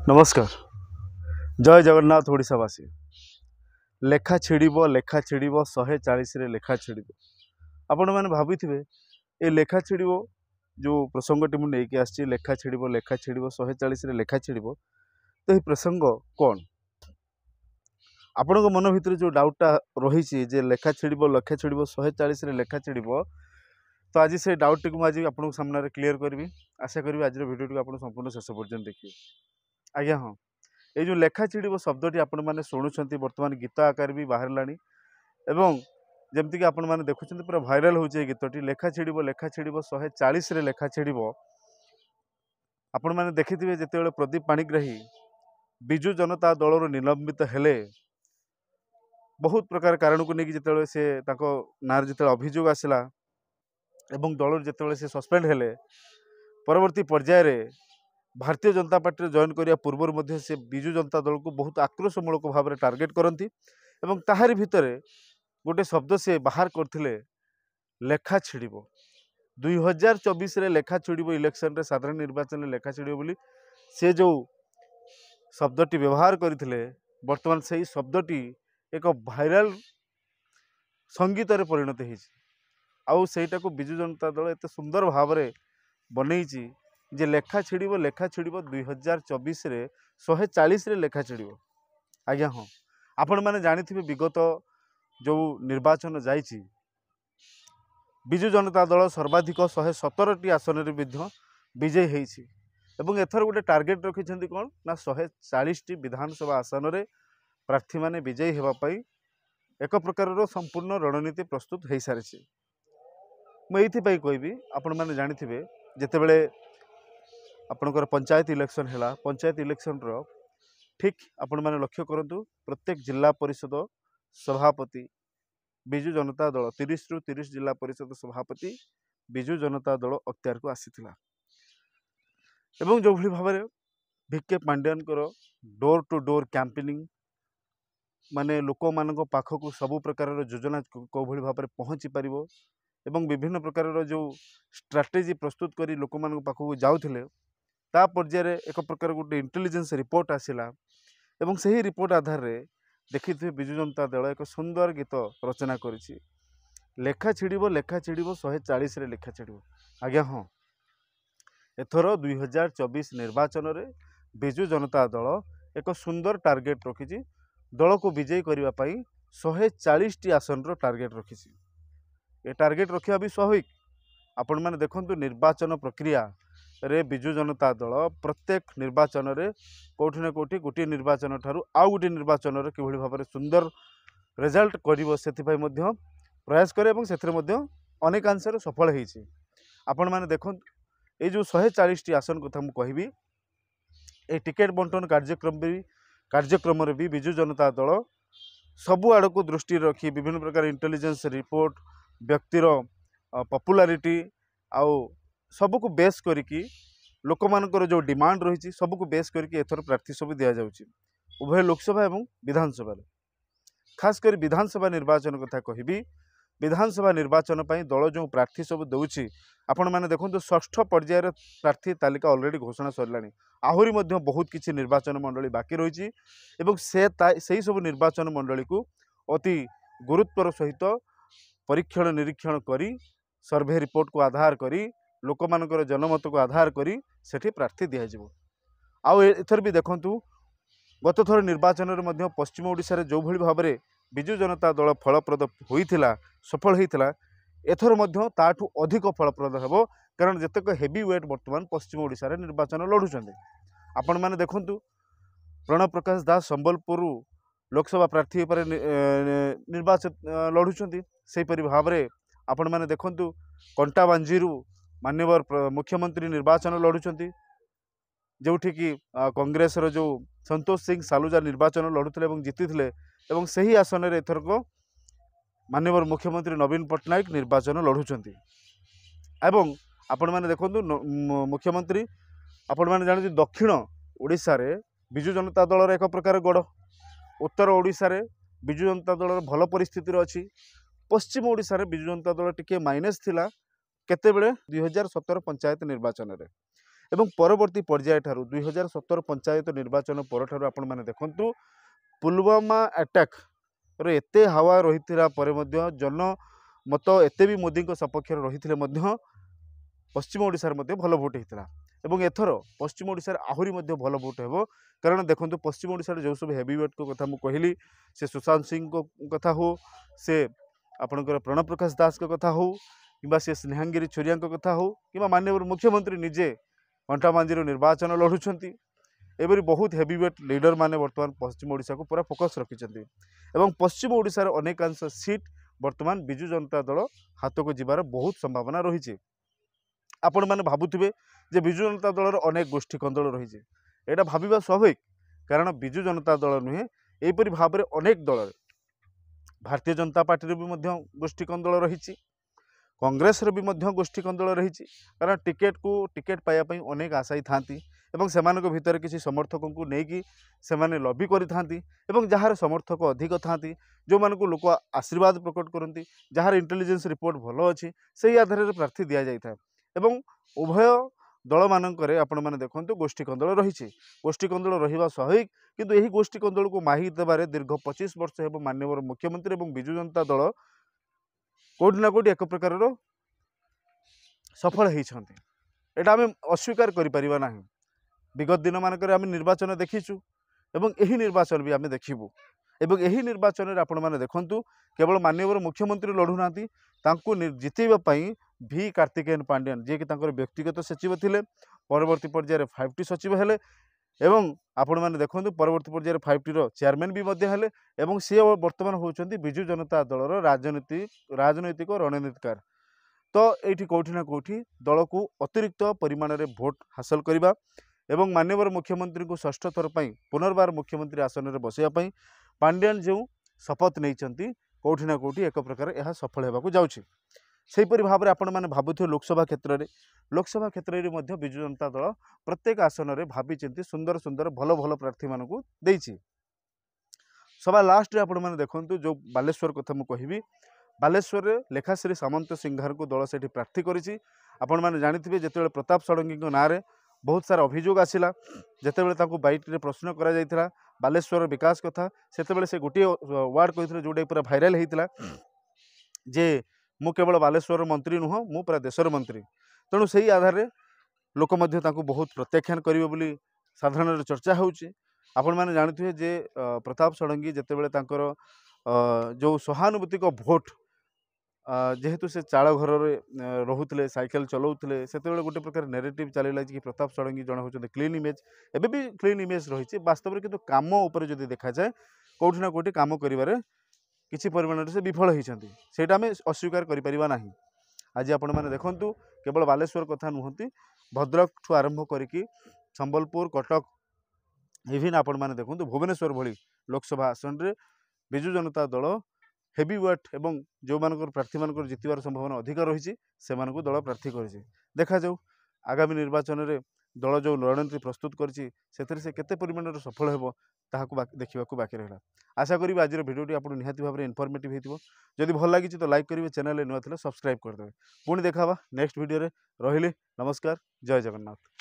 नमस्कार। जय जगन्नाथ ओडिशावासी। लेखा छिड़ब 140 रे लेखा छिड़ब। आपण मैंने भावी ये लेखा छिड़ब जो प्रसंगटी मुझे नहीं आसी लेखा छिड़ब 140 रे लेखा छिड़ब तो ये प्रसंग कौन आपण मन भर जो डाउटा रही लेखा छिड़ब 140 रे लेखा छिड़ब तो आज से डाउट टी आज आपको सामने क्लीयर करी। आशा करी आज भिडियो आप संपूर्ण शेष पर्यटन देखिए। आज्ञा हाँ, ये जो लेखा छिड़ब शब्दटी आपण मैंने शुणुंट बर्तमान गीत आकार भी बाहर एवं जमती कि आपण मैंने देखुं पूरा भाइराल होचे गीतटी लेखा छिड़ब 140 रे लेखा छिड़ब। आपण मैंने देखिथिबे जेतेबेले प्रदीप पाणिग्राही बिजु जनता दल निलंबित हेले बहुत प्रकार कारण को लेकिन जितेबाला से ना जिते अभियोग आसला एवं दल जितेबाला से सस्पेंड हेले परवर्ती पर्यायर भारतीय जनता पार्टी जॉइन करिया पूर्व से बिजु जनता दल को बहुत आक्रोशमूलक भाव में टार्गेट करती एवं ताहारी भितर गोटे शब्द से बाहर करथिले लेखा छिड़ब 2024 रे लेखा छिड़ब इलेक्शन रे साधारण निर्वाचन में लेखा छिड़ब बोली से जो शब्दटी व्यवहार करथिले वर्तमान से ही शब्दटी एक भाइराल संगीत रे परिणत होईछि। आउ सेटा को बिजु जनता दल एत सुंदर भाव में बनईछि जे लेखा छिड़ब 2024 रे 140 रे लेखा छिड़ब। आज्ञा हाँ, आपण मैंने जानिथिबे विगत जो निर्वाचन जाइछि बिजु जनता दल सर्वाधिक 117टी आसन रे विजयी होईछि एवं एथर गोटे टार्गेट रखिछन्ति कोन ना 140टी विधानसभा आसन रे प्रार्थी माने विजयी हेबा पई एक प्रकार संपूर्ण रणनीति प्रस्तुत हो सारी। मुझे कहबी आपण मैंने जानिथिबे जेतेबेले आपणकर पंचायत इलेक्शन है पंचायत इलेक्शन रो ठीक आपण मैंने लक्ष्य करंतु प्रत्येक जिला परिषद सभापति बिजु जनता दल 30 रु 30 जिला परिषद सभापति बिजु जनता दल अख्तियार को आसीथिला एवं जो भली भाव में भिके पांड्यान डोर टू डोर कैंपेनिंग माने लोक मान पाखक सबु प्रकार योजना कौ भली भाव में पहुँची पार एवं विभिन्न प्रकार जो स्ट्राटेजी प्रस्तुत करी लोक मान पाखक जाउथिले ता पर्यायर एक प्रकार गोटे इंटेलिजेंस रिपोर्ट आसिला एवं सही रिपोर्ट आधार रे देखिथे बिजु जनता दल एक सुंदर गीत रचना करिछि लेखा छिड़ब 140 रे लेखा छिड़ब। आज्ञा हाँ, एथर 2024 निर्वाचन रे बिजु जनता दल एक सुंदर टार्गेट रखिछि दल को विजयी करने 140टी आसन रो टार्गेट रखिछि। ये टार्गेट रखा भी स्वाभाविक। आपण मैंने देखंतु निर्वाचन प्रक्रिया रे बिजु जनता दल प्रत्येक निर्वाचन रे कोठी ना कोठी गोटे निर्वाचन ठारू आउ गोटे निर्वाचन रे किभली भाव में सुंदर रिजल्ट करिवो सेथिपई मध्य प्रयास करे एवं सेथिरे मध्य अनेकांश सफल होईछि। आपण मैंने देखंतु ये जो 140टी आसन कथा मु कहबी ए टिकेट बंटन कार्यक्रम रे भी बिजु जनता दल सबु आड़ को दृष्टि रखी विभिन्न प्रकार इंटेलिजेंस रिपोर्ट व्यक्तिर पॉपुलैरिटी आउ सबू को बेस करिकी लोक मानकर जो डिमांड रही सबू को बेस करके एथर प्रार्थी सब दि जाउछि उभय लोकसभा एवं विधानसभा। खास कर विधानसभा निर्वाचन कथा कहबी विधानसभा निर्वाचन पर दल जो प्रार्थी सब दौछि आपण मैंने देखो षष्ठ पर्यायर प्रार्थी तालिका ऑलरेडी घोषणा सरलानी आहरी मध्य बहुत किसी निर्वाचन मंडली बाकी रही से सब निर्वाचन मंडली को अति गुरुत्वर सहित परीक्षण निरीक्षण करी सर्वे रिपोर्ट को आधार करी लोक मानकर जनमत को आधार करी सेठी प्रार्थी दि जाइबो। आउ एथर भी देखंतु गत थर निर्वाचन रे मध्य पश्चिम ओडिशा रे जो भली भाव में बिजु जनता दल फलप्रद होइथिला सफल होइथिला एथर मध्य ताठू अधिक फलप्रद हेबो कारण जतेक हेवी वेट वर्तमान पश्चिम ओडिशा रे निर्वाचन लढुचंदे। आपण माने देखंतु प्रणव प्रकाश दास संबलपुर लोकसभा प्रार्थी पर निर्वाचन लढुचंदी सेपरि भाव में आपण माने देखंतु कंटाबांजीरू मान्यवर मुख्यमंत्री निर्वाचन लढुचंती जोठी कि कांग्रेस रो जो संतोष सिंह सालुजा निर्वाचन लढुथिले एवं जीतिथिले एवं सही आसन रे एथरक मान्यवर मुख्यमंत्री नवीन पट्टनायक निर्वाचन लढुचंती एवं आपण माने देखंतु मुख्यमंत्री आपण माने जानि दक्षिण ओडिशा रे बिजु जनता दल एक प्रकार गड़ उत्तर ओडिशा रे बिजु जनता दल भल परिस्थिति अच्छी पश्चिम ओडिशा रे बिजु जनता दल टिके माइनस थिला केतेबेले 2017 पंचायत निर्वाचन रे एवं परवर्ती पर्याय ठारू 2017 पंचायत निर्वाचन पर ठारू आपण माने देखंतु पुलवामा अटैक रे एते हावा रहिथिला परे मध्य जन मत एते भी मोदी सपक्ष रही पश्चिम ओडिशार मध्य भल भोट होता एवं एथर पश्चिम ओडिशार आहुरी मध्य भल भोट हेबो कारण देखंतु पश्चिम ओडिशार जो सब हेवीवेट को कथा मु कहली से सुशांत सिंह को कथा हो से आपणकर प्रणव प्रकाश दास को कथा हो कि से स्नेहांगिरी छोरिया कथा हो कि माननीय मुख्यमंत्री निजे अंटामांझी निर्वाचन लड़ुंट एवरी बहुत हेवीवेट लीडर माने वर्तमान पश्चिम ओडिशा को पूरा फोकस रखिंट एवं पश्चिम ओडिशार अनेकांश सीट वर्तमान बिजु जनता दल हाथ को जीवार बहुत संभावना रही आपण मैंने भावुवे जे बिजु जनता दलर अनेक गोष्ठी कंदल रही है भाविबा स्वाभाविक कारण बिजु जनता दल नुहे यहपरी भाव में अनेक दल भारतीय जनता पार्टी भी गोष्ठी कंदल रही कांग्रेस भी गोष्ठी कंदल रही कारण टिकेट पाइबापी अनेक आशायी था से भितर किसी समर्थकों को लेकिन से लबी कर जार समर्थक अधिक था जो मानक लोक आशीर्वाद प्रकट करती जार इंटेलिजेंस रिपोर्ट भल अच्छी से आधार में प्रार्थी दि जाए उभय दल मानक आपण मैंने देखते गोष्ठी कंदल रही गोष्ठी कंदल रहा स्वाभाविक किंतु यही गोष्ठी कंदल को माही देवारे दीर्घ 25 वर्ष हे माननीय मुख्यमंत्री और बिजु जनता दल कोटि ना कोटि एक प्रकार सफल होती एटा आम अस्वीकार करें विगत दिन मानक निर्वाचन देखीचु एवं यही निर्वाचन भी आम देखू एवं यही निर्वाचन में आपण मैंने देखु केवल माननीय मुख्यमंत्री लड़ुना जितेबाई भी कार्तिकेयन पांड्यान जी कि व्यक्तिगत सचिव थे परवर्ती पर्यायर 5टी सचिव हेले एवं आपण मैंने देखते परवर्ती पर्यायर 5टी चेयरमैन भी हेले एवं सी वर्तमान होउछंती बिजु जनता दलर राजनैतिक रणनीतिकार तो ये कौटि ना कौटि दल को अतिरिक्त परिमाण में भोट हासिल करने एवं माननीय मुख्यमंत्री को षष्ठ थर पर पुनर्बार मुख्यमंत्री आसन में बसवाई पांड्यान जो शपथ नहीं कौटि ना कौटि एक प्रकार यह सफल होगा जाऊँगी सेहीपरि भाव में आपण मैंने भावुथे लोकसभा क्षेत्र में बिजु जनता दल प्रत्येक आसन में भावी चिंती सुंदर सुंदर भल भल प्रार्थी मानक देछि सभा लास्ट आपण मैंने देखंतु जो बालेश्वर कथा मु कहिबी बालेश्वर में लेखाश्री सामंत सिंघार को दल से प्रार्थी करिछि आपण मैंने जानिथिबे जेतेबेले प्रताप षडंगी को नारे बहुत सारा अभियोग आसिला जेतेबेले बाइट प्रश्न करा जायतिला बालेश्वर विकास कथा सेतेबेले से गोटे वार्ड कहिथिले जोडे पूरा भाइराल हेतिला जे मु केवल बालेश्वर मंत्री नुह मु पूरा देशर मंत्री तेणु से आधार में लोक बहुत प्रत्याख्यान करेंगे बोली साधारण चर्चा होउछि आपण मैंने जानते जे प्रताप षडंगी जेतेबेले तांकर जो सहानुभूतिक भोट जेहेतु से चाल घर रोते साइकेल चलाऊले से गोटे प्रकार नेरेटिव चलला कि प्रताप षडंगी जन होते क्लीन इमेज एवं भी क्लीन इमेज रही वास्तव में किंतु काम उपर जदि देखा जाए कौटि ना कौटि काम करिवारे किसी परिमाण से विफल होती से आम अस्वीकार करें आज आपण मैंने देखंतु केवल बालेश्वर कथा नुहति भद्रक ठू आरंभ करिकी संबलपुर कटक इविन आपण मैंने देखंतु भुवनेश्वर भली लोकसभा आसन रे बिजु जनता दल हेवी वेट एवं जो मानकर प्रार्थी मानकर जितबार संभावना अधिक रही से दल प्रार्थी कर देखा जाऊ आगामी निर्वाचन में दल जो रणनीति प्रस्तुत कर से केते परिमाण सफल हो देखा बाकी रहा आशा करी आज भिडियोटी आपको निहाती भाव में इनफॉर्मेटिव होती जदि भल लगी तो लाइक करेंगे चैनल नुआ थे सब्सक्राइब करदे पुणी देखा नेक्स्ट वीडियो रे रहिले नमस्कार जय जगन्नाथ।